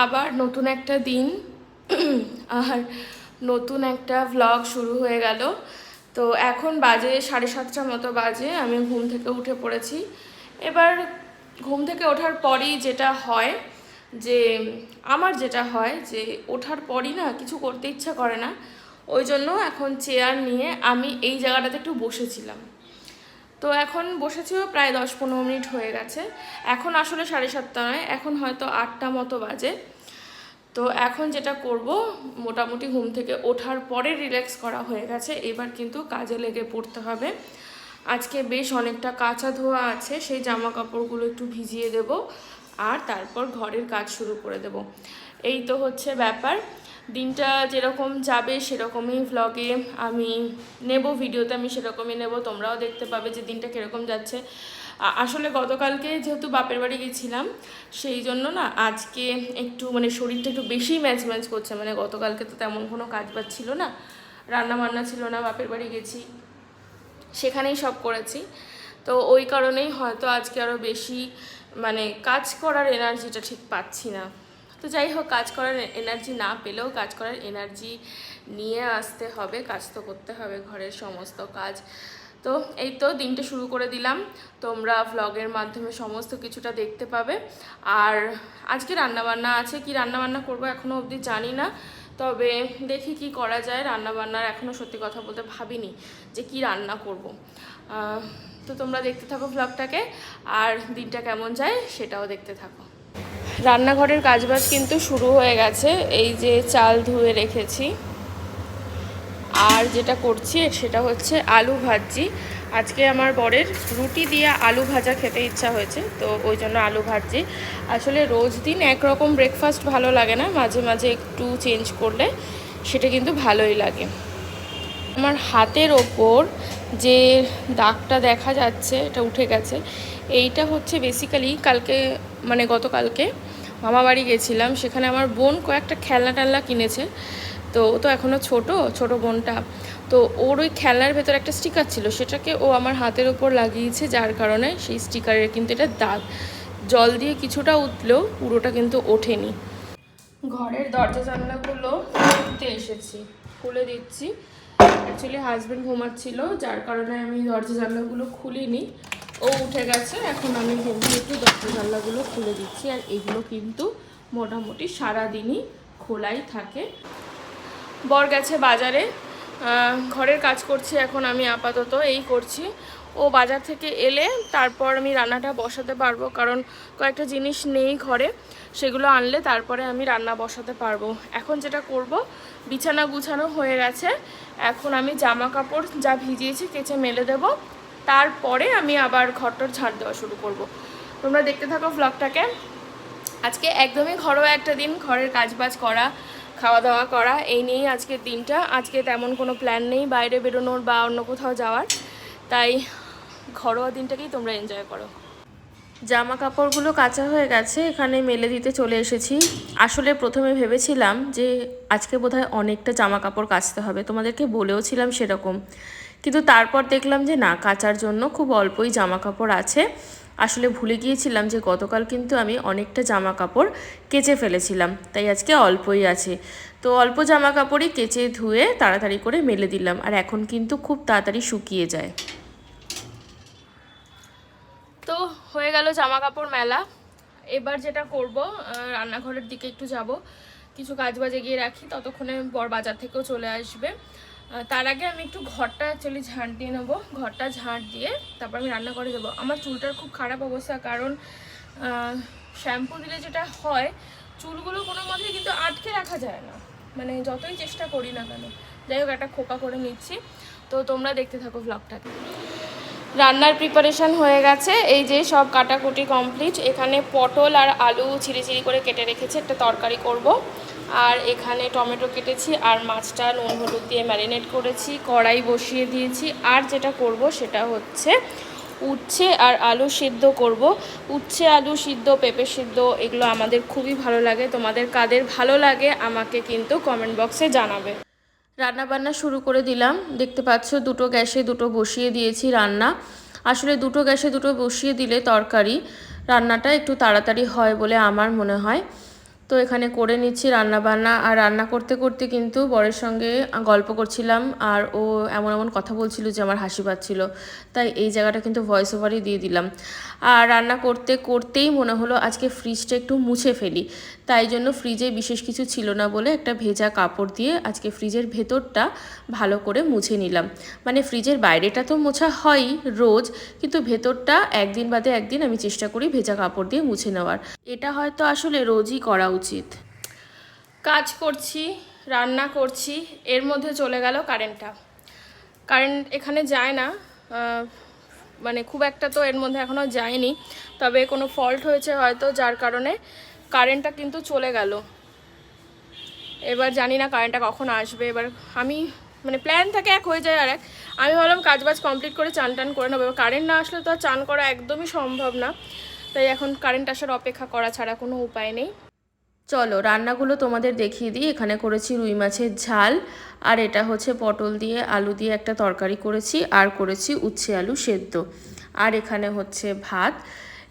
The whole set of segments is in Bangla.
আবার নতুন একটা দিন আর নতুন একটা ভ্লগ শুরু হয়ে গেল। তো এখন বাজে 7:30 মতো বাজে, আমি ঘুম থেকে উঠে পড়েছি। এবার ঘুম থেকে ওঠার পরই যেটা হয় যে ওঠার পরই না কিছু করতে ইচ্ছা করে না, ওই জন্য এখন চেয়ার নিয়ে আমি এই জায়গাটাতে একটু বসেছিলাম। তো এখন বসেছিও প্রায় 10-15 মিনিট হয়ে গেছে। এখন আসলে 7:30 নয়, এখন হয়তো 8টা মতো বাজে। তো এখন যেটা করব, মোটামুটি ঘুম থেকে ওঠার পরে রিল্যাক্স করা হয়ে গেছে, এবার কিন্তু কাজে লেগে পড়তে হবে। আজকে বেশ অনেকটা কাঁচা ধোয়া আছে, সেই জামা কাপড়গুলো একটু ভিজিয়ে দেব আর তারপর ঘরের কাজ শুরু করে দেব। এই তো হচ্ছে ব্যাপার। দিনটা যেরকম যাবে সেরকমই ভ্লগে আমি নেব, ভিডিওতে আমি সেরকমই নেব, তোমরাও দেখতে পাবে যে দিনটা কীরকম যাচ্ছে। আসলে গতকালকে যেহেতু বাপের বাড়ি গেছিলাম, সেই জন্য না আজকে একটু শরীরটা একটু বেশি ম্যাচ করছে। গতকালকে তো তেমন কোনো কাজ বাজ ছিল না, রান্না বান্না ছিল না, বাপের বাড়ি গেছি সেখানেই সব করেছি। তো ওই কারণেই হয়তো আজকে আরও বেশি কাজ করার এনার্জিটা ঠিক পাচ্ছি না। তো যাই হোক, কাজ করার এনার্জি না পেলেও কাজ করার এনার্জি নিয়ে আসতে হবে, কাজ তো করতে হবে, ঘরের সমস্ত কাজ। তো এই তো দিনটা শুরু করে দিলাম, তোমরা ভ্লগের মাধ্যমে সমস্ত কিছুটা দেখতে পাবে। আর আজকে রান্নাবান্না আছে, কি রান্নাবান্না করবো এখনও অবধি জানি না, তবে দেখি কি করা যায়। রান্নাবান্নার এখনও সত্যি কথা বলতে ভাবিনি যে কি রান্না করব। তো তোমরা দেখতে থাকো ভ্লগটাকে, আর দিনটা কেমন যায় সেটাও দেখতে থাকো। রান্নাঘরের কাজবাজ কিন্তু শুরু হয়ে গেছে, এই যে চাল ধুয়ে রেখেছি, আর যেটা করছি সেটা হচ্ছে আলু ভাজি। আজকে আমার বরের রুটি দিয়ে আলু ভাজা খেতে ইচ্ছা হয়েছে, তো ওই জন্য আলু ভাজি। আসলে রোজ দিন একরকম ব্রেকফাস্ট ভালো লাগে না, মাঝে মাঝে একটু চেঞ্জ করলে সেটা কিন্তু ভালোই লাগে। আমার হাতের ওপর যে দাগটা দেখা যাচ্ছে, এটা উঠে গেছে, এইটা হচ্ছে বেসিক্যালি কালকে গতকালকে মামা বাড়ি গেছিলাম, সেখানে আমার বোন কয়েকটা খেলনা টেলনা কিনেছে। তো ও তো এখনও ছোট বোনটা, তো ওর ওই খেলনার ভেতর একটা স্টিকার ছিল, সেটাকে ও আমার হাতের ওপর লাগিয়েছে, যার কারণে সেই স্টিকারের কিন্তু এটা দাগ। জল দিয়ে কিছুটা উঠলেও পুরোটা কিন্তু ওঠেনি। ঘরের দরজা জানলাগুলো খুলতে এসেছি, খুলে দিচ্ছি। অ্যাকচুয়ালি হাজব্যান্ড ঘুমাচ্ছিল, যার কারণে আমি দরজা জানলাগুলো খুলিনি, ও উঠে গেছে। এখন আমি ঘুমিয়ে একটু দরজা জানলাগুলো খুলে দিচ্ছি, আর এগুলো কিন্তু মোটামুটি সারাদিনই খোলাই থাকে। বর গেছে বাজারে, ঘরের কাজ করছি এখন আমি, আপাতত এই করছি। ও বাজার থেকে এলে তারপর আমি রান্নাটা বসাতে পারবো, কারণ কয়েকটা জিনিস নেই ঘরে, সেগুলো আনলে তারপরে আমি রান্না বসাতে পারবো। এখন যেটা করব, বিছানা গুছানো হয়ে গেছে, এখন আমি জামা কাপড় যা ভিজিয়েছি কেচে মেলে দেব, তারপরে আমি আবার ঘরটার ঝাড় দেওয়া শুরু করব। তোমরা দেখতে থাকো ভ্লগটাকে। আজকে একদমই ঘরোয়া একটা দিন, ঘরের কাজবাজ করা, খাওয়া দাওয়া করা, এই নিয়েই আজকের দিনটা। আজকে তেমন কোনো প্ল্যান নেই বাইরে বেরোনোর বা অন্য কোথাও যাওয়ার, তাই ঘরোয়া দিনটাকেই তোমরা এনজয় করো। জামা কাপড়গুলো কাচা হয়ে গেছে, এখানে মেলে দিতে চলে এসেছি। আসলে প্রথমে ভেবেছিলাম যে আজকে বোধহয় অনেকটা জামা কাপড় কাচতে হবে, তোমাদেরকে বলেও ছিলাম সেরকম, কিন্তু তারপর দেখলাম যে না, কাচার জন্য খুব অল্পই জামা কাপড় আছে। আসলে ভুলে গিয়েছিলাম যে গতকাল কিন্তু আমি অনেকটা জামা কাপড় কেচে ফেলেছিলাম, তাই আজকে অল্পই আছে। তো অল্প জামা কাপড়ই কেচে ধুয়ে তাড়াতাড়ি করে মেলে দিলাম, আর এখন কিন্তু খুব তাড়াতাড়ি শুকিয়ে যায়। তো হয়ে গেল জামা কাপড় মেলা। এবার যেটা করব, রান্নাঘরের দিকে একটু যাব, কিছু কাজ বাজে গিয়ে রাখি, ততক্ষণে বর বাজার থেকেও চলে আসবে। তার আগে আমি একটু ঘরটা অ্যাকচুয়ালি ঝাঁট দিয়ে নেবো, ঘরটা ঝাঁট দিয়ে তারপর আমি রান্নাঘরে যাবো। আমার চুলটার খুব খারাপ অবস্থা, কারণ শ্যাম্পু দিলে যেটা হয়, চুলগুলো কোনো মতেই কিন্তু আটকে রাখা যায় না, যতই চেষ্টা করি না কেন। যাই হোক, একটা খোপা করে নিচ্ছি, তো তোমরা দেখতে থাকো ভ্লগটাকে। রান্নার প্রিপারেশান হয়ে গেছে, এই যে সব কাটাকুটি কমপ্লিট। এখানে পটল আর আলু চিরি করে কেটে রেখেছি, একটা তরকারি করব। আর এখানে টমেটো কেটেছি, আর মাছটা নুন হলুদ দিয়ে ম্যারিনেট করেছি, কড়াই বসিয়ে দিয়েছি। আর যেটা করব সেটা হচ্ছে উচ্ছে আর আলু সিদ্ধ করব। উচ্ছে আলু সিদ্ধ, পেঁপে সিদ্ধ, এগুলো আমাদের খুবই ভালো লাগে। তোমাদের কাদের ভালো লাগে আমাকে কিন্তু কমেন্ট বক্সে জানাবে। রান্না বান্না শুরু করে দিলাম, দেখতে পাচ্ছ দুটো গ্যাসে দুটো বসিয়ে দিয়েছি রান্না। আসলে দুটো গ্যাসে দুটো বসিয়ে দিলে তরকারি রান্নাটা একটু তাড়াতাড়ি হয় বলে আমার মনে হয়। তো এখানে করে নিচ্ছি রান্না বান্না, আর রান্না করতে করতে কিন্তু বরের সঙ্গে গল্প করছিলাম, আর ও এমন এমন কথা বলছিল যে আমার হাসি পাচ্ছিল, তাই এই জায়গাটা কিন্তু ভয়েস ওভারই দিয়ে দিলাম। আর রান্না করতে করতেই মনে হলো আজকে ফ্রিজটা একটু মুছে ফেলি, তাই জন্য ফ্রিজে বিশেষ কিছু ছিল না বলে একটা ভেজা কাপড় দিয়ে আজকে ফ্রিজের ভেতরটা ভালো করে মুছে নিলাম। মানে ফ্রিজের বাইরেটা তো মোছা হয়ই রোজ, কিন্তু ভেতরটা একদিন বাদে একদিন আমি চেষ্টা করি ভেজা কাপড় দিয়ে মুছে নেওয়ার। এটা হয়তো আসলে রোজই করা উচিত। কাজ করছি, রান্না করছি, এর মধ্যে চলে গেল কারেন্টটা। কারেন্ট এখানে যায় না, মানে খুব একটা তো এর মধ্যে এখনও যায়নি, তবে কোনো ফল্ট হয়েছে হয়তো, যার কারণে কারেন্টটা কিন্তু চলে গেল। এবার জানি না কারেন্টটা কখন আসবে। এবার আমি মানে প্ল্যান থাকে এক, হয়ে যায় আর এক। আমি ভাবলাম কাজবাজ কমপ্লিট করে চান টান করে নেবো, এবার কারেন্ট না আসলে তো আর চান করা একদমই সম্ভব না, তাই এখন কারেন্ট আসার অপেক্ষা করা ছাড়া কোনো উপায় নেই। চলো রান্নাগুলো তোমাদের দেখিয়ে দিই। এখানে করেছি রুই মাছের ঝাল, আর এটা হচ্ছে পটল দিয়ে আলু দিয়ে একটা তরকারি করেছি, আর করেছি উচ্ছে আলু সেদ্ধ, আর এখানে হচ্ছে ভাত।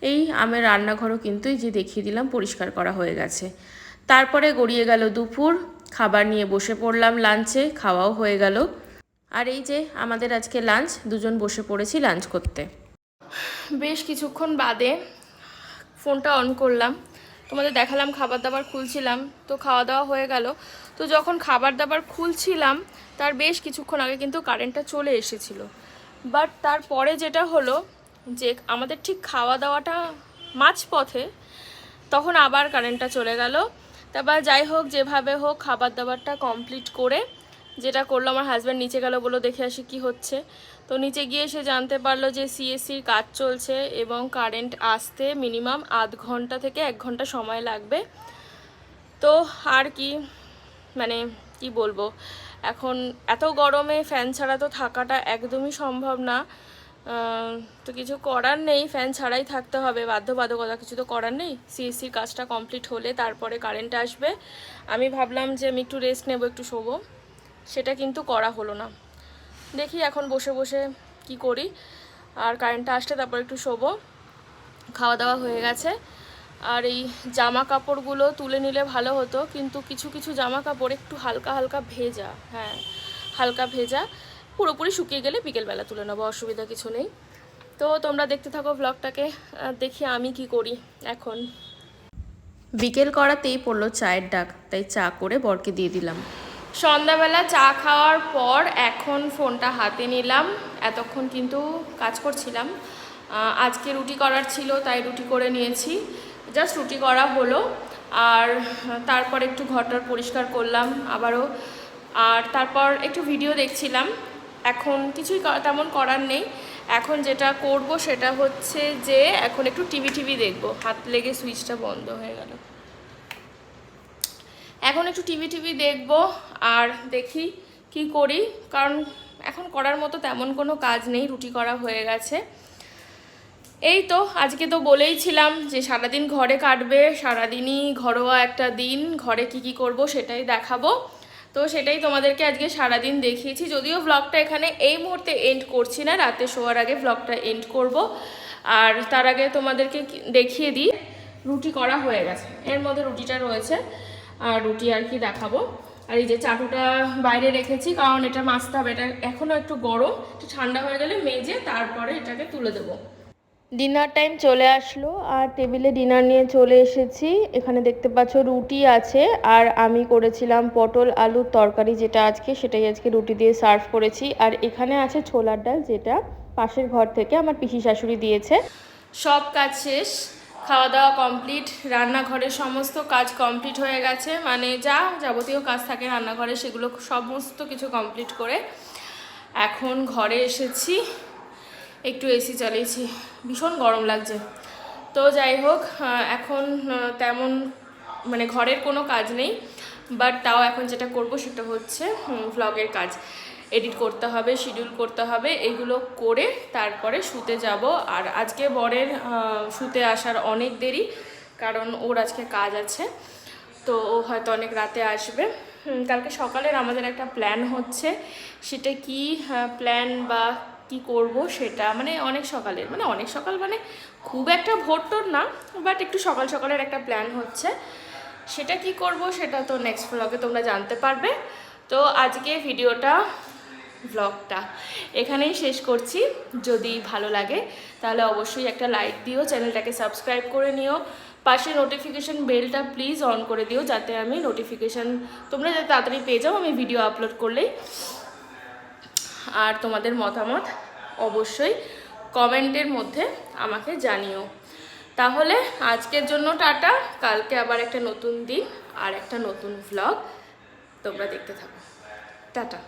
এই আমার রান্নাঘরও কিন্তু এই যে দেখিয়ে দিলাম পরিষ্কার করা হয়ে গেছে। তারপরে গড়িয়ে গেল দুপুর, খাবার নিয়ে বসে পড়লাম লাঞ্চে, খাওয়াও হয়ে গেল। আর এই যে আমাদের আজকে লাঞ্চ, দুজন বসে পড়েছি লাঞ্চ করতে। বেশ কিছুক্ষণ বাদে ফোনটা অন করলাম, তোমাদের দেখালাম খাবার দাবার খুলছিলাম, তো খাওয়া দাওয়া হয়ে গেল। তো যখন খাবার দাবার খুলছিলাম তার বেশ কিছুক্ষণ আগে কিন্তু কারেন্টটা চলে এসেছিল, বাট তারপরে যেটা হলো যে আমাদের ঠিক খাওয়া দাওয়াটা মাঝপথে, তখন আবার কারেন্টটা চলে গেল। তারপর যাই হোক যেভাবে হোক খাবার দাবারটা কমপ্লিট করে যেটা করলো, আমার হাজব্যান্ড নিচে গেল, বলো দেখে আসি কি হচ্ছে। তো নিচে গিয়ে সে জানতে পারলো যে সিএসসির কাজ চলছে এবং কারেন্ট আসতে মিনিমাম আধ ঘন্টা থেকে 1 ঘন্টা সময় লাগবে। তো আর কি মানে কি বলবো, এখন এত গরমে ফ্যান ছাড়া তো থাকাটা একদমই সম্ভব না। তো কিছু করার নেই, ফ্যান ছাড়াই থাকতে হবে, বাধ্যবাধকতা, কিছু তো করার নেই। সিএসসির কাজটা কমপ্লিট হলে তারপরে কারেন্ট আসবে। আমি ভাবলাম যে আমি একটু রেস্ট নেব, একটু শোবো, সেটা কিন্তু করা হলো না। দেখি এখন বসে বসে কি করি, আর কারেন্টটা আসলে তারপর একটু শোবো। খাওয়া দাওয়া হয়ে গেছে, আর এই জামা কাপড়গুলো তুলে নিলে ভালো হতো, কিন্তু কিছু কিছু জামা কাপড় একটু হালকা হালকা ভেজা, হ্যাঁ হালকা ভেজা, পুরোপুরি শুকিয়ে গেলে বিকেলবেলা তুলে নেবো, অসুবিধা কিছু নেই। তো তোমরা দেখতে থাকো ব্লগটাকে, দেখি আমি কি করি। এখন বিকেল করাতেই পড়লো চায়ের ডাক, তাই চা করে বরকে দিয়ে দিলাম। সন্ধ্যাবেলা চা খাওয়ার পর এখন ফোনটা হাতে নিলাম, এতক্ষণ কিন্তু কাজ করছিলাম। আজকে রুটি করার ছিল তাই রুটি করে নিয়েছি, জাস্ট রুটি করা হলো। আর তারপর একটু ঘরটার পরিষ্কার করলাম আবারও, আর তারপর একটু ভিডিও দেখছিলাম। এখন কিছুই তেমন করার নেই, এখন যেটা করব সেটা হচ্ছে যে এখন একটু টিভি দেখবো। হাত লেগে সুইচটা বন্ধ হয়ে গেল। এখন একটু টিভি দেখবো, আর দেখি কি করি, কারণ এখন করার মতো তেমন কোনো কাজ নেই, রুটি করা হয়ে গেছে। এই তো আজকে তো বলেইছিলাম যে সারাদিন ঘরে কাটবে, সারাদিনই ঘরোয়া একটা দিন, ঘরে কি করব সেটাই দেখাবো। তো সেটাই তোমাদেরকে আজকে সারাদিন দেখিয়েছি, যদিও ব্লগটা এখানে এই মুহূর্তে এন্ড করছি না, রাতে শোয়ার আগে ব্লগটা এন্ড করব। আর তার আগে তোমাদেরকে দেখিয়ে দিই রুটি করা হয়ে গেছে, এর মধ্যে রুটিটা রয়েছে, আর রুটি আর কি দেখাবো। আর এই যে চাটুটা বাইরে রেখেছি, কারণ এটা মাজতে হবে, এটা এখনও একটু গরম, একটু ঠান্ডা হয়ে গেলে মেজে তারপরে এটাকে তুলে দেবো। ডিনার টাইম চলে আসলো, আর টেবিলে ডিনার নিয়ে চলে এসেছি। এখানে দেখতে পাচ্ছ রুটি আছে, আর আমি করেছিলাম পটল আলুর তরকারি, যেটা আজকে সেটাই আজকে রুটি দিয়ে সার্ভ করেছি। আর এখানে আছে ছোলার ডাল, যেটা পাশের ঘর থেকে আমার পিসি শাশুড়ি দিয়েছে। সব কাজ শেষ, খাওয়া দাওয়া কমপ্লিট, রান্নাঘরের সমস্ত কাজ কমপ্লিট হয়ে গেছে, মানে যা যাবতীয় কাজ থাকে রান্নাঘরে সেগুলো সমস্ত কিছু কমপ্লিট করে এখন ঘরে এসেছি। একটু এসি চালিয়েছি, ভীষণ গরম লাগছে। তো যাই হোক, এখন তেমন মানে ঘরের কোনো কাজ নেই, বাট তাও এখন যেটা করব সেটা হচ্ছে ভ্লগের কাজ, এডিট করতে হবে, শিডিউল করতে হবে, এগুলো করে তারপরে শুতে যাব। আর আজকে বরের শুতে আসার অনেক দেরি, কারণ ওর আজকে কাজ আছে, তো ও হয়তো অনেক রাতে আসবে। কালকে সকালের আমাদের একটা প্ল্যান হচ্ছে, সেটা কি প্ল্যান বা কি করব সেটা মানে অনেক সকালের, মানে অনেক সকাল মানে খুব একটা ভোর টোর না, বাট একটু সকাল সকালের একটা প্ল্যান হচ্ছে। সেটা কি করব সেটা তো নেক্সট ব্লগে তোমরা জানতে পারবে। তো আজকে ব্লগটা এখানেই শেষ করছি। যদি ভালো লাগে তাহলে অবশ্যই একটা লাইক দিও, চ্যানেলটাকে সাবস্ক্রাইব করে নিও, পাশে নোটিফিকেশান বেলটা প্লিজ অন করে দিও, যাতে আমি নোটিফিকেশান তোমরা যাতে তাড়াতাড়ি পেয়ে যাও আমি ভিডিও আপলোড করলেই। আর তোমাদের মতামত অবশ্যই কমেন্টের মধ্যে আমাকে জানিও। তাহলে আজকের জন্য টাটা, কালকে আবার একটা নতুন দিন আর একটা নতুন ভ্লগ তোমরা দেখতে থাকো। টাটা।